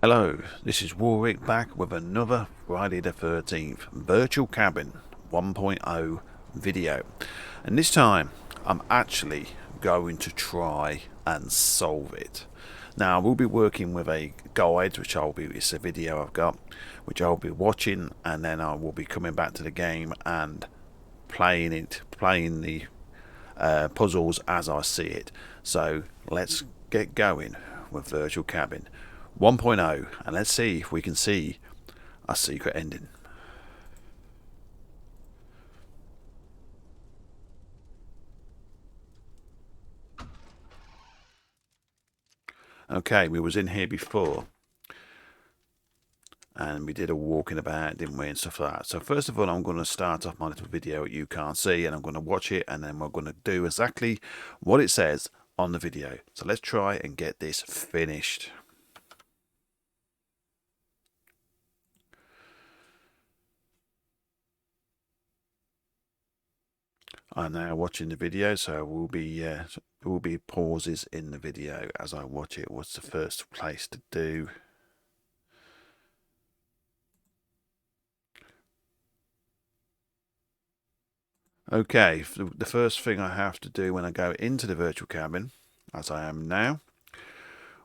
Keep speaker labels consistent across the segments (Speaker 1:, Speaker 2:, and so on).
Speaker 1: Hello, this is Warric back with another Friday the 13th Virtual Cabin 1.0 video, and this time I'm actually going to try and solve it. Now I will be working with a guide, it's a video I've got which I'll be watching, and then I will be coming back to the game and playing the puzzles as I see it. So let's get going with Virtual Cabin 1.0, and let's see if we can see a secret ending. Okay, we was in here before and we did a walking about, didn't we, and stuff like that. So first of all, I'm going to start off my little video that you can't see, and I'm going to watch it, and then we're going to do exactly what it says on the video. So let's try and get this finished. I'm now watching the video, so there will be pauses in the video as I watch it. What's the first place to do? Okay, the first thing I have to do when I go into the virtual cabin, as I am now,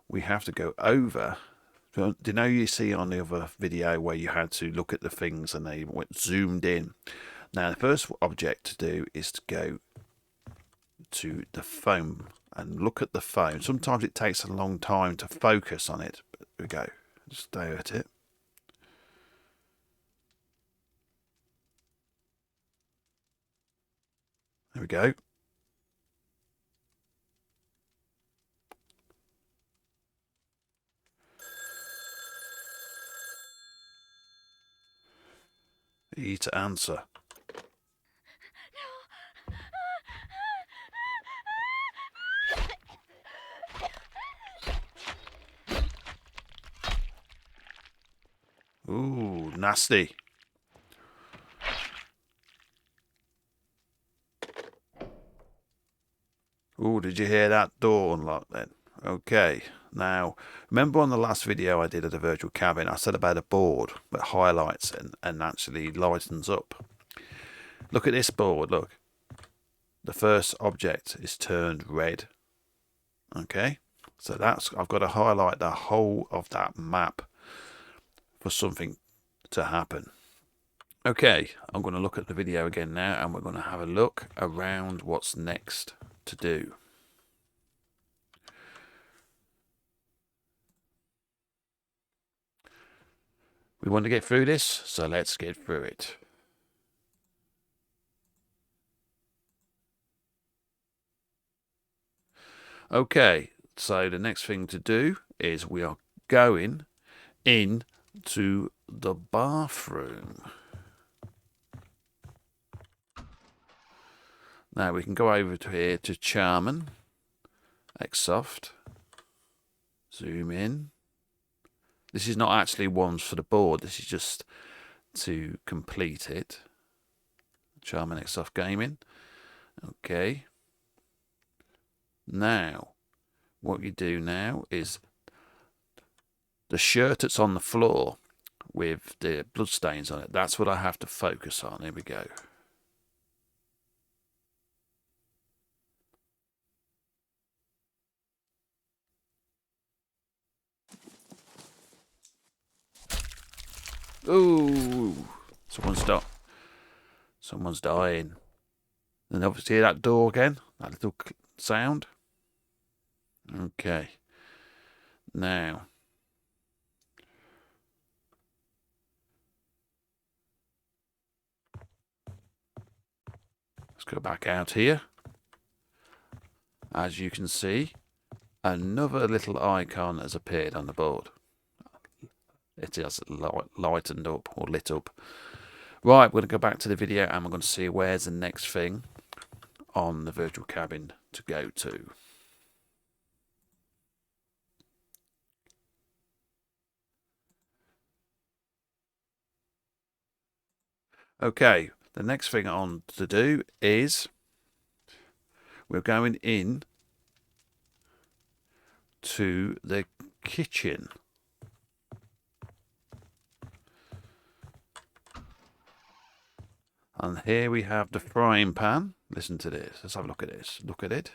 Speaker 1: we have to go over. Do you know, you see on the other video where you had to look at the things and they went zoomed in? Now the first object to do is to go to the phone and look at the phone. Sometimes it takes a long time to focus on it, but there we go. Just stare at it. There we go. E to answer. Ooh, nasty. Ooh, did you hear that door unlock then? Okay, now remember on the last video I did of the virtual cabin, I said about a board that highlights and actually lightens up. Look at this board, look. The first object is turned red. Okay, so I've got to highlight the whole of that map for something to happen. Okay, I'm going to look at the video again now, and we're going to have a look around what's next to do. We want to get through this, so let's get through it. Okay, so the next thing to do is we are going in to the bathroom. Now we can go over to here to Charmin, Xsoft, zoom in. This is not actually ones for the board, this is just to complete it. Charmin Xsoft Gaming. Okay. Now, what you do now is the shirt that's on the floor with the bloodstains on it, that's what I have to focus on. Here we go. Ooh, someone's dying. And obviously that door again, that little sound. Okay. Now, let's go back out here. As you can see, another little icon has appeared on the board. It has lightened up or lit up. Right, we're going to go back to the video and we're going to see where's the next thing on the virtual cabin to go to. Okay, the next thing on to do is we're going in to the kitchen. And here we have the frying pan. Listen to this. Let's have a look at this. Look at it.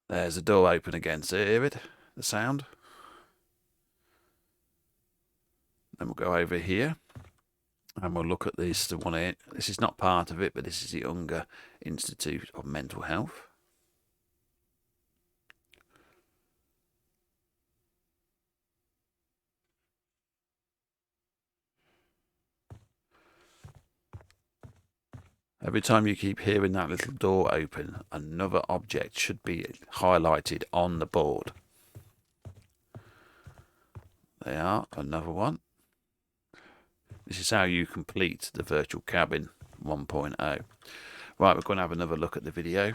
Speaker 1: There's the door open again. So hear it? The sound. Then we'll go over here and we'll look at this. The one here. This is not part of it, but this is the Unger Institute of Mental Health. Every time you keep hearing that little door open, another object should be highlighted on the board. They are, another one. This is how you complete the virtual cabin 1.0. Right, we're going to have another look at the video.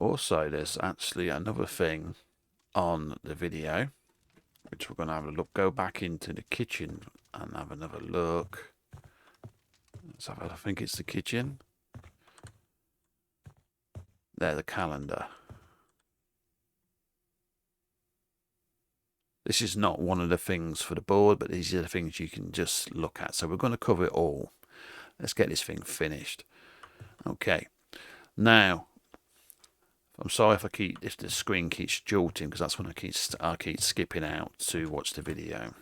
Speaker 1: Also, there's actually another thing on the video, which we're going to have a look. Go back into the kitchen and have another look. Let's have I think it's the kitchen. There, the calendar. This is not one of the things for the board, but these are the things you can just look at. So we're going to cover it all. Let's get this thing finished. Okay. Now, I'm sorry if the screen keeps jolting, because that's when I keep skipping out to watch the video.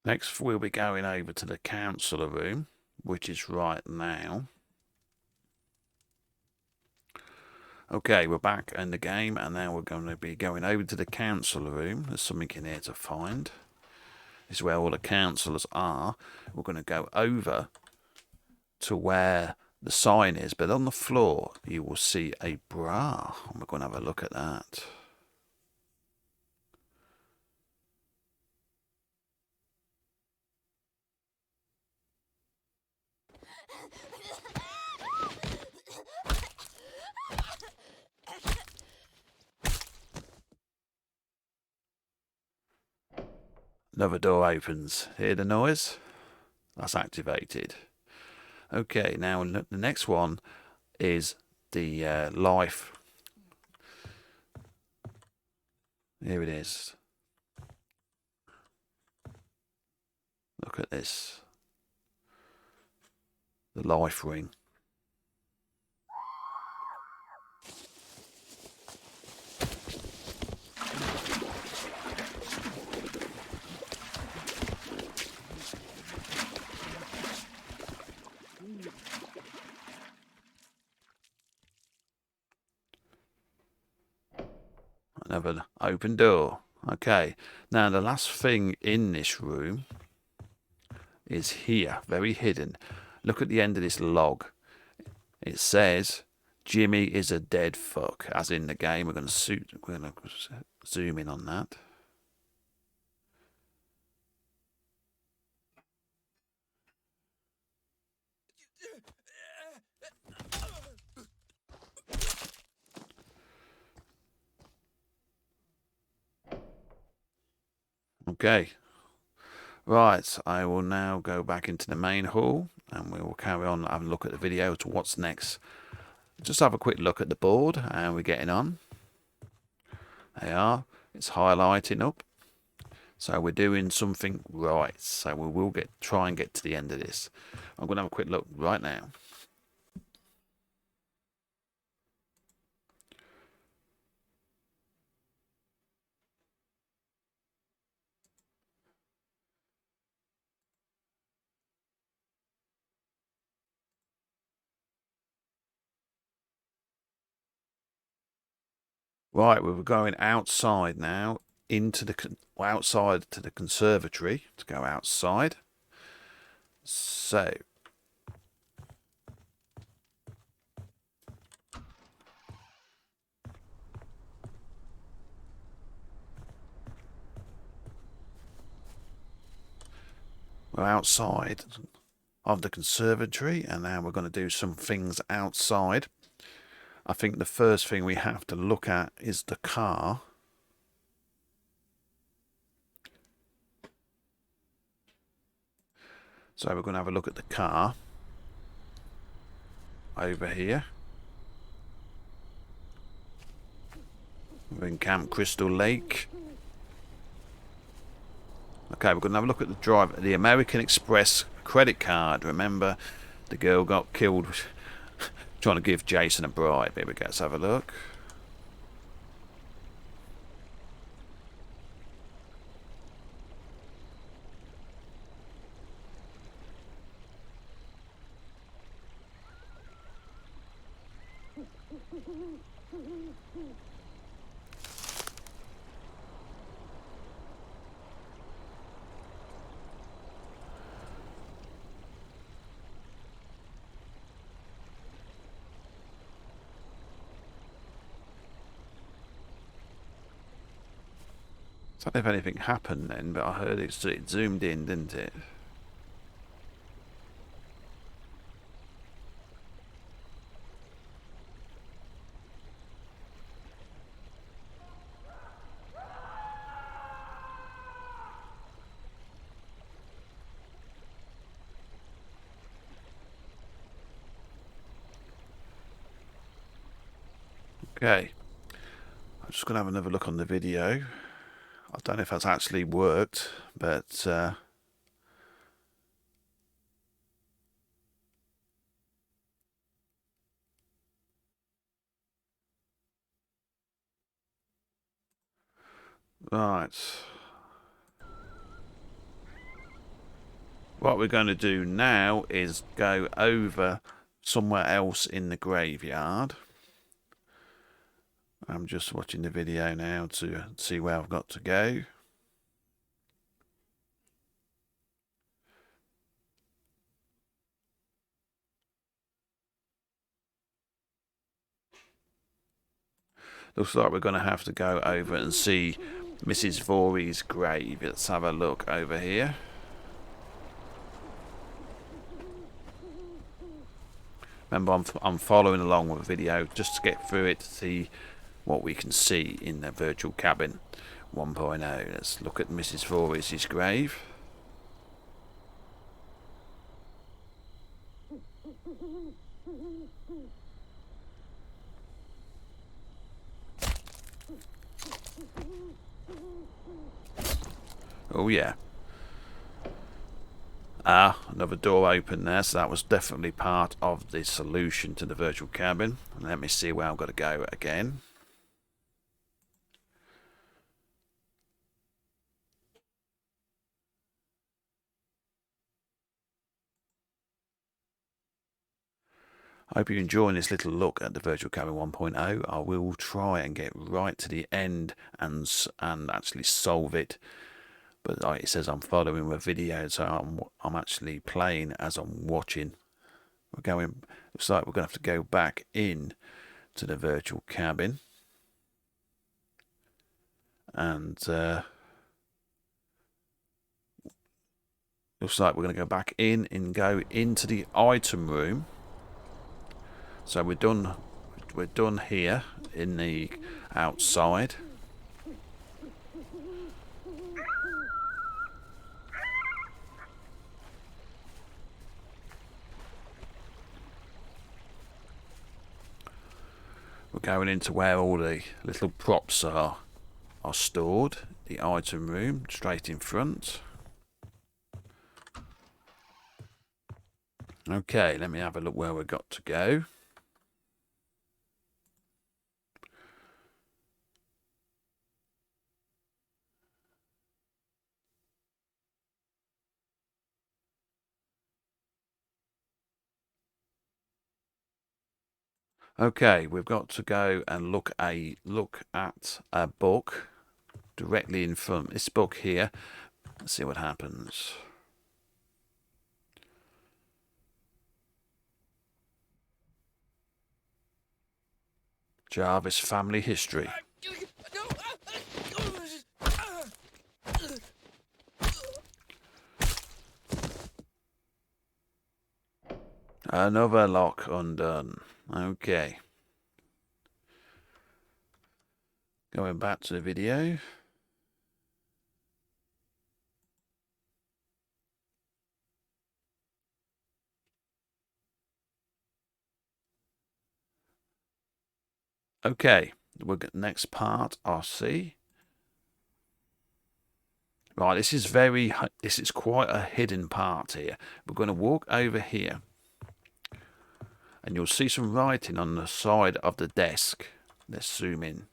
Speaker 1: Next, we'll be going over to the counselor room, which is right now. Okay, we're back in the game, and now we're going to be going over to the counselor room. There's something in here to find. This is where all the counsellors are. We're going to go over to where the sign is, but on the floor you will see a bra, and we're going to have a look at that. Another door opens. Hear the noise? That's activated. Okay, now the next one is the life. Here it is. Look at this. The life ring. Another open door. Okay, now the last thing in this room is here, very hidden. Look at the end of this log. It says Jimmy is a dead fuck, as in the game. We're going to zoom in on that. Okay. Right, I will now go back into the main hall and we will carry on having a look at the video to what's next. Just have a quick look at the board and we're getting on. They are. It's highlighting up. So we're doing something right. So we will try and get to the end of this. I'm going to have a quick look right now. Right, we're going outside now into the outside to the conservatory to go outside. So We're outside of the conservatory, and now we're going to do some things outside. I think the first thing we have to look at is the car. So we're going to have a look at the car over here. We're in Camp Crystal Lake. Okay, we're going to have a look at the American Express credit card. Remember, the girl got killed trying to give Jason a bribe. Here we go, let's have a look. I don't know if anything happened then, but I heard it zoomed in, didn't it? Okay, I'm just going to have another look on the video. I don't know if that's actually worked, but right. What we're going to do now is go over somewhere else in the graveyard. I'm just watching the video now to see where I've got to go. Looks like we're going to have to go over and see Mrs. Vorey's grave. Let's have a look over here. Remember, I'm following along with the video just to get through it to see what we can see in the virtual cabin 1.0. Let's look at Mrs. Vorey's grave. Oh yeah. Ah, another door open there, so that was definitely part of the solution to the virtual cabin. Let me see where I've got to go again. I hope you're enjoying this little look at the virtual cabin 1.0. I will try and get right to the end and actually solve it. But like it says, I'm following the video, so I'm actually playing as I'm watching. Looks like we're going to have to go back in to the virtual cabin. And looks like we're going to go back in and go into the item room. So we're done here in the outside. We're going into where all the little props are stored. The item room, straight in front. Okay, let me have a look where we've got to go. Okay, we've got to go and look at a book directly in front. This book here. Let's see what happens. Jarvis family history. Another lock undone. Okay. Going back to the video. Okay, we'll get next part, RC. Right, this is quite a hidden part here. We're going to walk over here, and you'll see some writing on the side of the desk. Let's zoom in.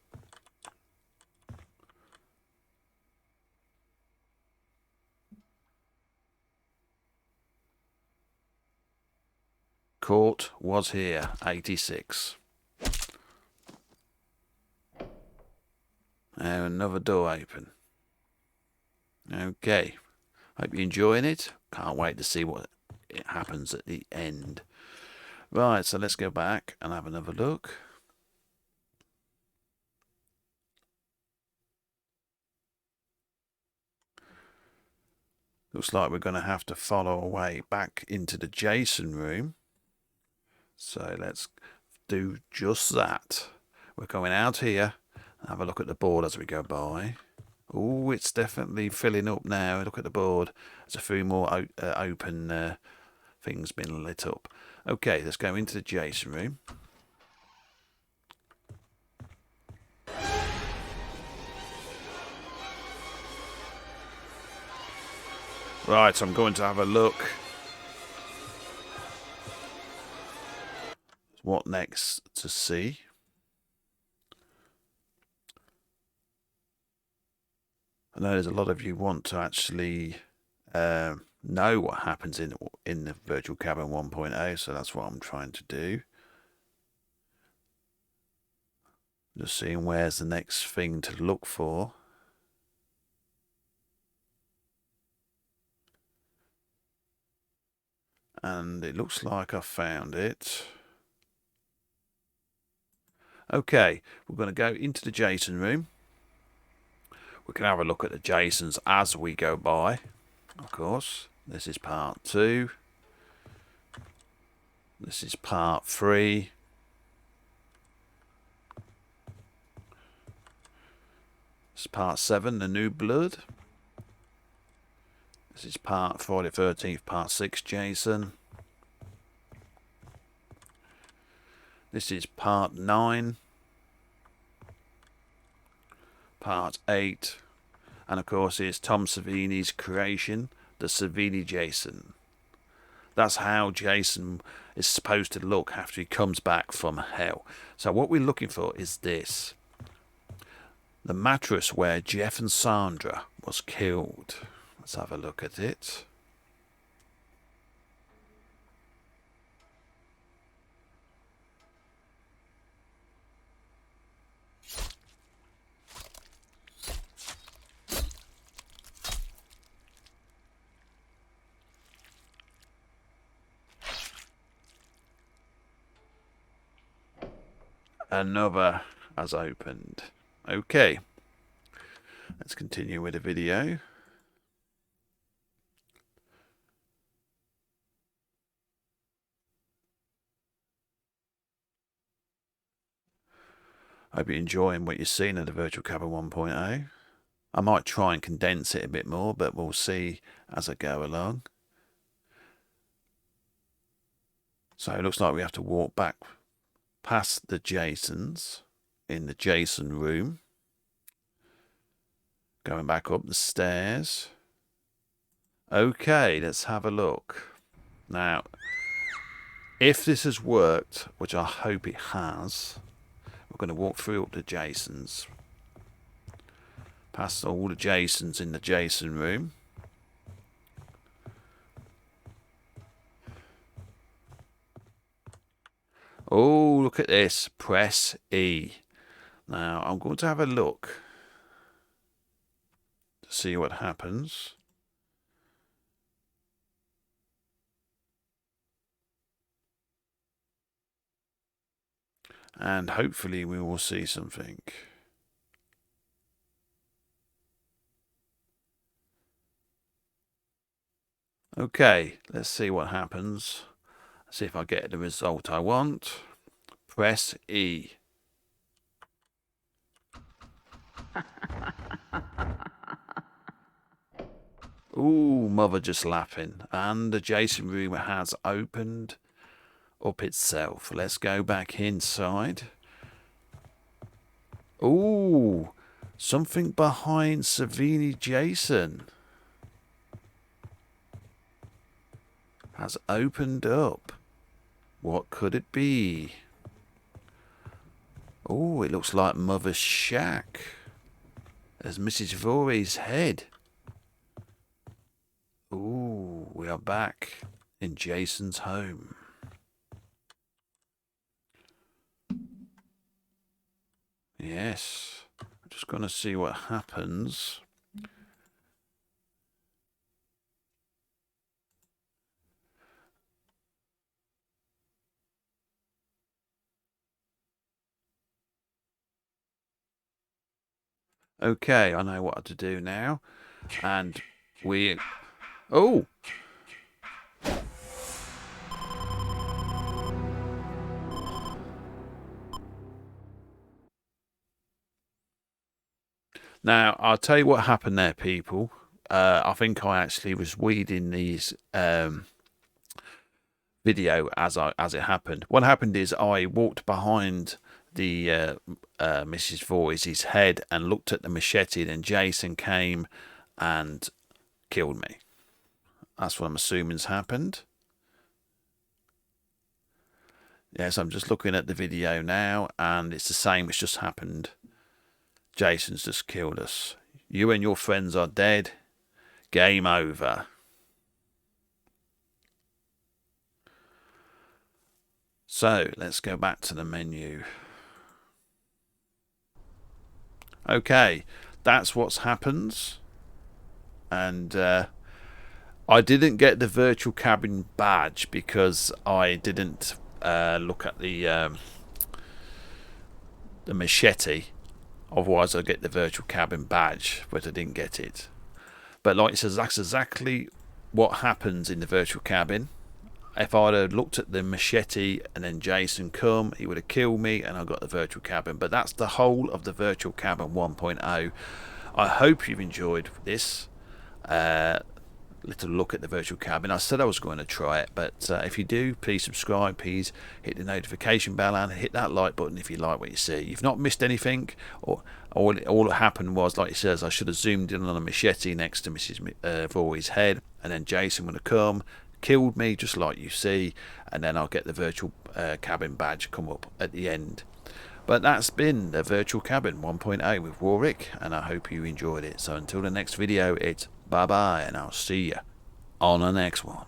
Speaker 1: Court was here, 86. And another door open. Okay, hope you're enjoying it. Can't wait to see what happens at the end. Right, so let's go back and have another look. Looks like we're going to have to follow our way back into the Jason room. So let's do just that. We're going out here. Have a look at the board as we go by. Oh, it's definitely filling up now. Look at the board. There's a few more open things being lit up. Okay, let's go into the Jason room. Right, so I'm going to have a look. What next to see? I know there's a lot of you want to actually know what happens in the Virtual Cabin 1.0, so that's what I'm trying to do. Just seeing where's the next thing to look for. And it looks like I found it. Okay, we're going to go into the Jason room. We can have a look at the Jasons as we go by, of course. This is part 2. This is part 3. This is part 7, the New Blood. This is part Friday the 13th, part 6, Jason. This is part 9. Part 8. And of course it's Tom Savini's creation, the Savini Jason. That's how Jason is supposed to look after he comes back from hell. So what we're looking for is this. The mattress where Jeff and Sandra was killed. Let's have a look at it. Another has opened. Okay, let's continue with the video. Hope you're enjoying what you're seeing in the Virtual Cabin 1.0. I might try and condense it a bit more, but we'll see as I go along. So it looks like we have to walk back past the Jasons in the Jason room. Going back up the stairs. Okay, let's have a look. Now, if this has worked, which I hope it has, we're going to walk through up the Jasons. Past all the Jasons in the Jason room. Oh, look at this. Press E. Now, I'm going to have a look to see what happens. And hopefully we will see something. Okay, let's see what happens. See if I get the result I want. Press E. Ooh, mother just laughing. And the Jason room has opened up itself. Let's go back inside. Ooh, something behind Savini Jason has opened up. What could it be? Oh, it looks like Mother's shack. There's Mrs. Vorey's head. Ooh, we are back in Jason's home. Yes. I'm just going to see what happens. Okay, I know what to do now. And we... Oh! Now, I'll tell you what happened there, people. I think I actually was reading these video as it happened. What happened is I walked behind the Mrs. Voorhees' head and looked at the machete. Then Jason came and killed me. That's what I'm assuming has happened. Yes, I'm just looking at the video now, and it's the same. It's just happened. Jason's just killed us. You and your friends are dead. Game over. So, let's go back to the menu. Okay, that's what happens. And I didn't get the virtual cabin badge because I didn't look at the machete. Otherwise, I'd get the virtual cabin badge, but I didn't get it. But like it says, that's exactly what happens in the virtual cabin. If I'd have looked at the machete and then Jason come, he would have killed me and I got the virtual cabin. But that's the whole of the virtual cabin 1.0. I hope you've enjoyed this little look at the virtual cabin. I said I was going to try it, but if you do, please subscribe, please hit the notification bell and hit that like button if you like what you see. You've not missed anything. Or all that happened was, like it says, I should have zoomed in on a machete next to Mrs. Voorhees' head, and then Jason would have come, killed me just like you see, and then I'll get the virtual cabin badge come up at the end. But that's been the virtual cabin 1.0 with Warric, and I hope you enjoyed it. So until the next video, it's bye bye, and I'll see you on the next one.